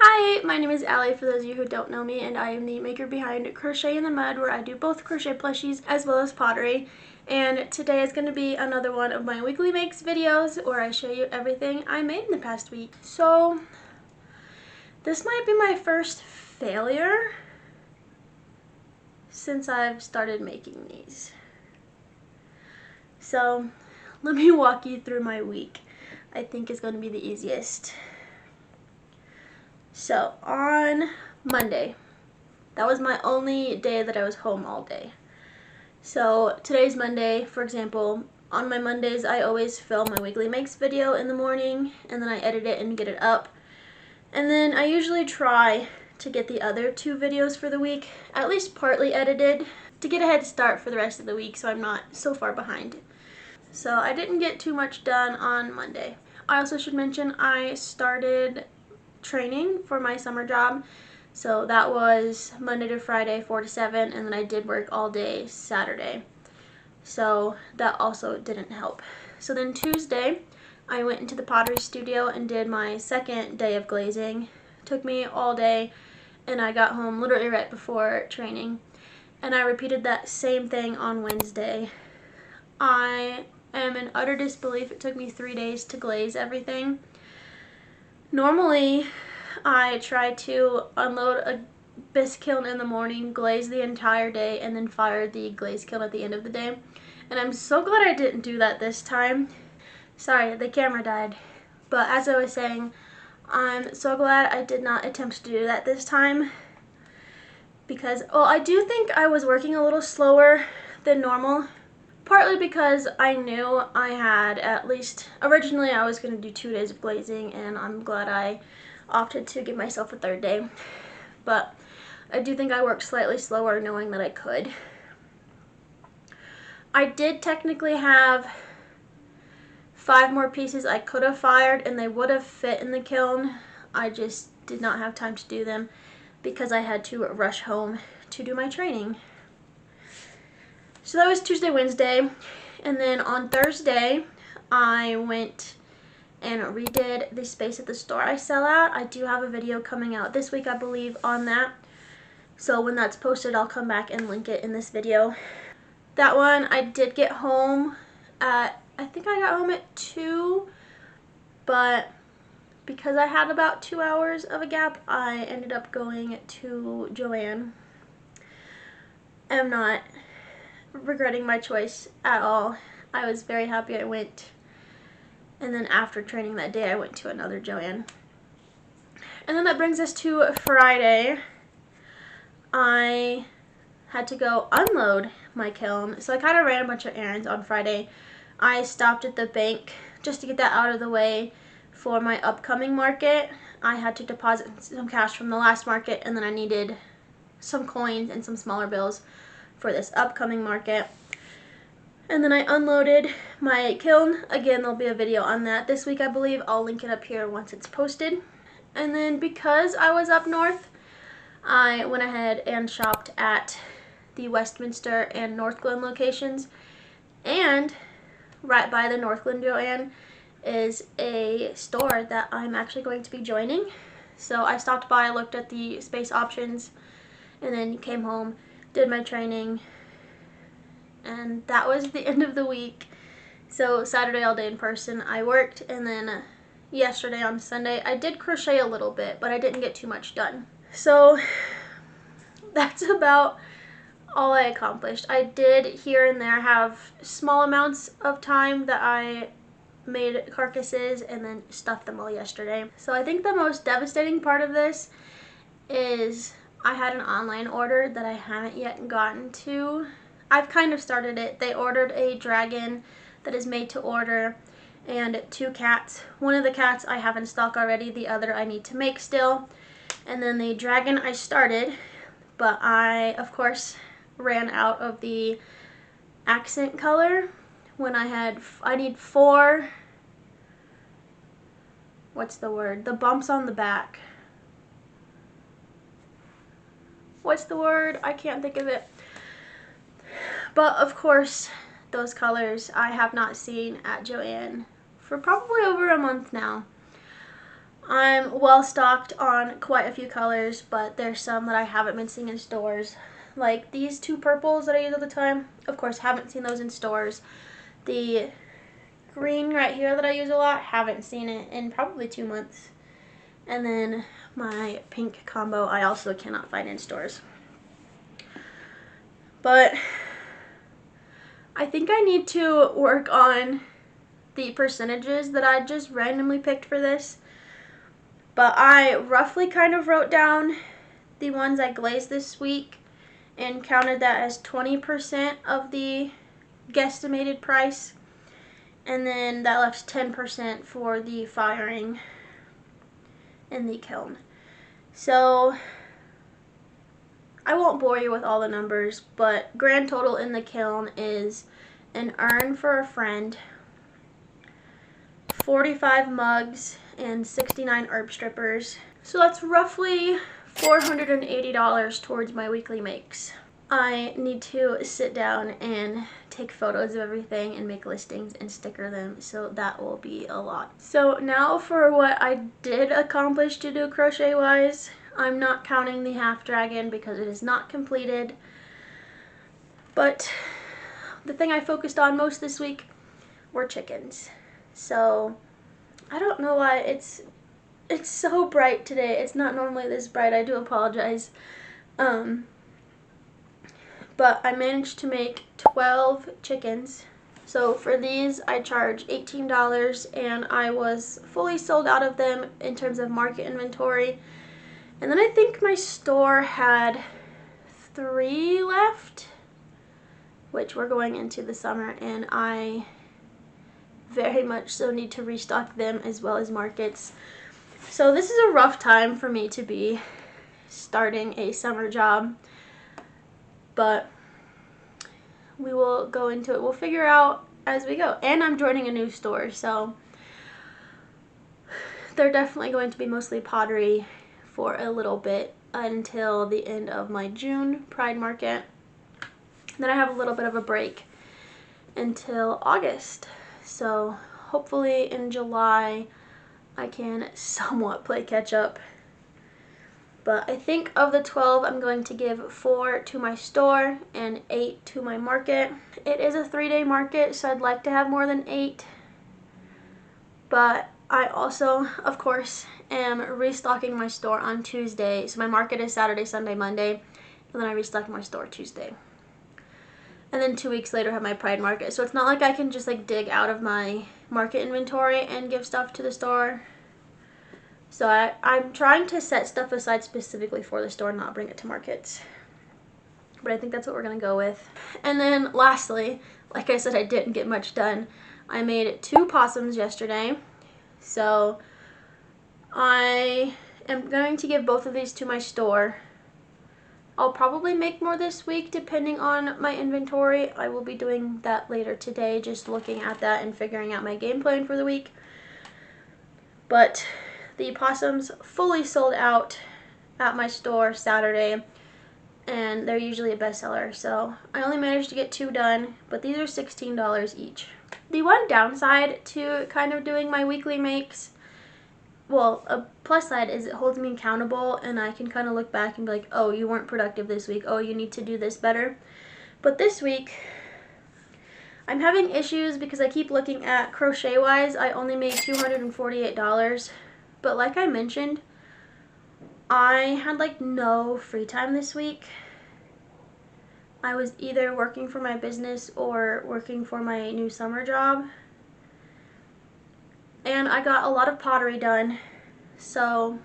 Hi, my name is Allie for those of you who don't know me, and I am the maker behind Crochet in the Mud, where I do both crochet plushies as well as pottery. And today is going to be another one of my weekly makes videos where I show you everything I made in the past week. So this might be my first failure since I've started making these. So let me walk you through my week. I think is going to be the easiest. So on Monday, that was my only day that I was home all day. So today's Monday, for example. On my Mondays, I always film my weekly makes video in the morning, and then I edit it and get it up. And then I usually try to get the other two videos for the week at least partly edited to get a head start for the rest of the week so I'm not so far behind. So I didn't get too much done on Monday. I also should mention I started training for my summer job. So that was Monday to Friday, 4 to 7, and then I did work all day Saturday. So that also didn't help. So then Tuesday, I went into the pottery studio and did my second day of glazing. Took me all day, and I got home literally right before training. And I repeated that same thing on Wednesday. I am in utter disbelief. It took me 3 days to glaze everything. Normally, I try to unload a bisque kiln in the morning, glaze the entire day, and then fire the glaze kiln at the end of the day. And I'm so glad I didn't do that this time. Sorry, the camera died. But as I was saying, I'm so glad I did not attempt to do that this time. Because, well, I do think I was working a little slower than normal. Partly because I knew I had at least, originally I was going to do 2 days of glazing, and I'm glad I opted to give myself a third day. But I do think I worked slightly slower knowing that I could. I did technically have 5 more pieces I could have fired, and they would have fit in the kiln. I just did not have time to do them because I had to rush home to do my training. So that was Tuesday, Wednesday, and then on Thursday, I went and redid the space at the store I sell at. I do have a video coming out this week, I believe, on that. So when that's posted, I'll come back and link it in this video. That one, I did get home at, I think I got home at 2, but because I had about 2 hours of a gap, I ended up going to Joann. I'm not regretting my choice at all. I was very happy I went. And then after training that day, I went to another Joann. And then that brings us to Friday. I had to go unload my kiln. So I kind of ran a bunch of errands on Friday. I stopped at the bank just to get that out of the way for my upcoming market. I had to deposit some cash from the last market, and then I needed some coins and some smaller bills for this upcoming market. And then I unloaded my kiln. Again, there'll be a video on that this week, I believe. I'll link it up here once it's posted. And then because I was up north, I went ahead and shopped at the Westminster and North Glen locations. And right by the North Glen Joann is a store that I'm actually going to be joining. So I stopped by, looked at the space options, and then came home, did my training, and that was the end of the week. So Saturday all day in person I worked, and then yesterday on Sunday I did crochet a little bit, but I didn't get too much done. So that's about all I accomplished. I did here and there have small amounts of time that I made carcasses and then stuffed them all yesterday. So I think the most devastating part of this is I had an online order that I haven't yet gotten to. I've kind of started it. They ordered a dragon that is made to order and 2 cats. One of the cats I have in stock already, the other I need to make still. And then the dragon I started, but I, of course, ran out of the accent color when I need 4, what's the word? The bumps on the back. What's the word? I can't think of it. But of course, those colors I have not seen at Joann for probably over a month now. I'm well stocked on quite a few colors, but there's some that I haven't been seeing in stores. Like these two purples that I use all the time. Of course, haven't seen those in stores. The green right here that I use a lot, haven't seen it in probably 2 months. And then my pink combo I also cannot find in stores. But I think I need to work on the percentages that I just randomly picked for this. But I roughly kind of wrote down the ones I glazed this week and counted that as 20% of the guesstimated price. And then that left 10% for the firing in the kiln. So I won't bore you with all the numbers, but grand total in the kiln is an urn for a friend, 45 mugs, and 69 herb strippers. So that's roughly $480 towards my weekly makes. I need to sit down and take photos of everything and make listings and sticker them, so that will be a lot. So now for what I did accomplish to do crochet wise. I'm not counting the half dragon because it is not completed, but the thing I focused on most this week were chickens. So I don't know why it's so bright today. It's not normally this bright. I do apologize. But I managed to make 12 chickens. So for these I charged $18 and I was fully sold out of them in terms of market inventory. And then I think my store had 3 left, which we're going into the summer, and I very much so need to restock them as well as markets. So this is a rough time for me to be starting a summer job, but we will go into it. We'll figure out as we go. And I'm joining a new store, so they're definitely going to be mostly pottery for a little bit until the end of my June Pride Market. Then I have a little bit of a break until August. So hopefully in July I can somewhat play catch up. But I think of the 12, I'm going to give 4 to my store and 8 to my market. It is a 3-day market, so I'd like to have more than 8. But I also, of course, am restocking my store on Tuesday. So my market is Saturday, Sunday, Monday, and then I restock my store Tuesday. And then 2 weeks later I have my Pride Market. So it's not like I can just like dig out of my market inventory and give stuff to the store. So I'm trying to set stuff aside specifically for the store, not bring it to markets. But I think that's what we're going to go with. And then lastly, like I said, I didn't get much done. I made 2 possums yesterday. So I am going to give both of these to my store. I'll probably make more this week depending on my inventory. I will be doing that later today, just looking at that and figuring out my game plan for the week. But the possums fully sold out at my store Saturday, and they're usually a bestseller, so I only managed to get 2 done, but these are $16 each. The one downside to kind of doing my weekly makes, well, a plus side is it holds me accountable, and I can kind of look back and be like, oh, you weren't productive this week, oh, you need to do this better. But this week I'm having issues because I keep looking at crochet wise. I only made $248. But like I mentioned, I had like no free time this week. I was either working for my business or working for my new summer job. And I got a lot of pottery done. So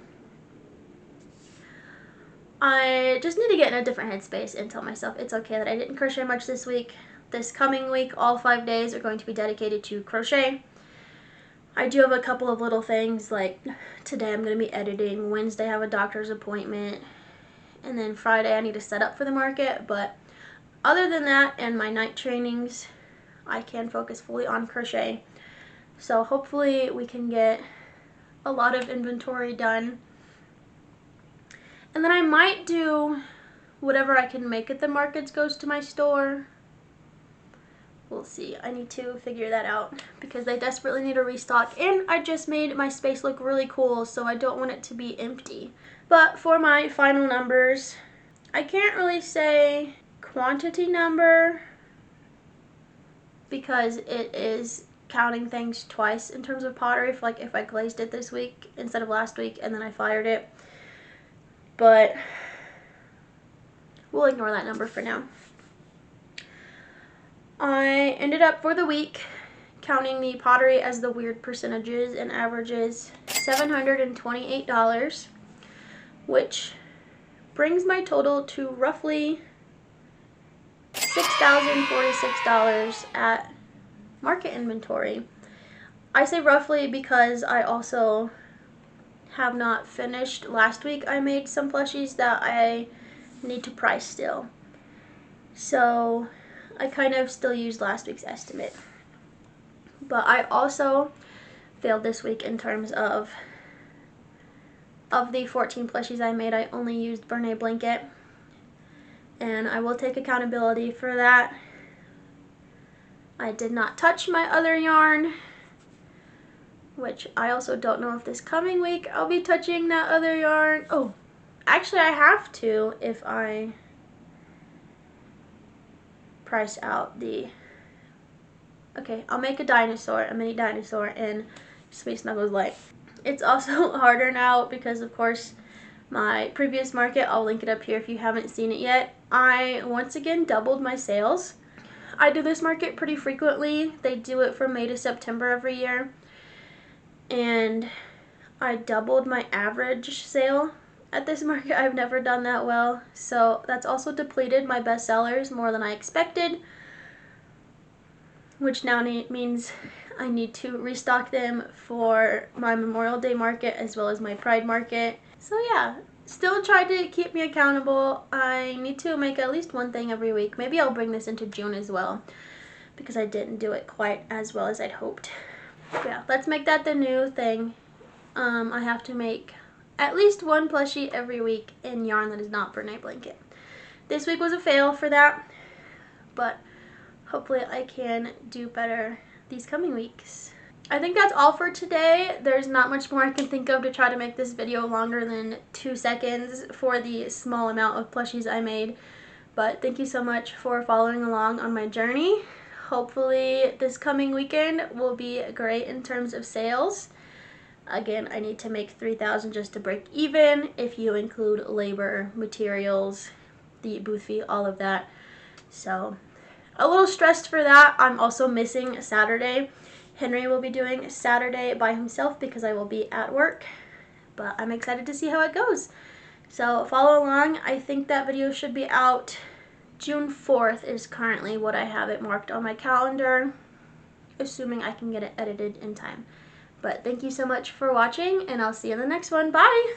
I just need to get in a different headspace and tell myself it's okay that I didn't crochet much this week. This coming week, all 5 days are going to be dedicated to crochet. I do have a couple of little things, like today I'm going to be editing, Wednesday I have a doctor's appointment, and then Friday I need to set up for the market. But other than that and my night trainings, I can focus fully on crochet. So hopefully we can get a lot of inventory done. And then I might do whatever I can make at the markets goes to my store, we'll see. I need to figure that out because I desperately need a restock, and I just made my space look really cool, so I don't want it to be empty. But for my final numbers, I can't really say quantity number because it is counting things twice in terms of pottery, if I glazed it this week instead of last week and then I fired it. But we'll ignore that number for now. I ended up for the week, counting the pottery as the weird percentages and averages, $728, which brings my total to roughly $6,046 at market inventory. I say roughly because I also have not finished. Last week I made some plushies that I need to price still. So I kind of still used last week's estimate. But I also failed this week in terms of the 14 plushies I made. I only used Bernat Blanket, and I will take accountability for that. I did not touch my other yarn, which I also don't know if this coming week I'll be touching that other yarn. Oh, actually I have to if I price out the... Okay, I'll make a mini dinosaur in Sweet Snuggles Light. It's also harder now because, of course, my previous market, I'll link it up here if you haven't seen it yet. I once again doubled my sales. I do this market pretty frequently. They do it from May to September every year. And I doubled my average sale at this market. I've never done that well. So that's also depleted my best sellers more than I expected, which now means I need to restock them for my Memorial Day market as well as my Pride market. So yeah, still try to keep me accountable. I need to make at least one thing every week. Maybe I'll bring this into June as well because I didn't do it quite as well as I'd hoped. But yeah, let's make that the new thing. I have to make at least one plushie every week in yarn that is not Bernat Blanket. This week was a fail for that, but hopefully I can do better these coming weeks. I think that's all for today. There's not much more I can think of to try to make this video longer than 2 seconds for the small amount of plushies I made. But thank you so much for following along on my journey. Hopefully this coming weekend will be great in terms of sales. Again, I need to make 3,000 just to break even if you include labor, materials, the booth fee, all of that. So a little stressed for that. I'm also missing Saturday. Henry will be doing Saturday by himself because I will be at work, but I'm excited to see how it goes. So follow along. I think that video should be out June 4th is currently what I have it marked on my calendar, assuming I can get it edited in time. But thank you so much for watching, and I'll see you in the next one. Bye!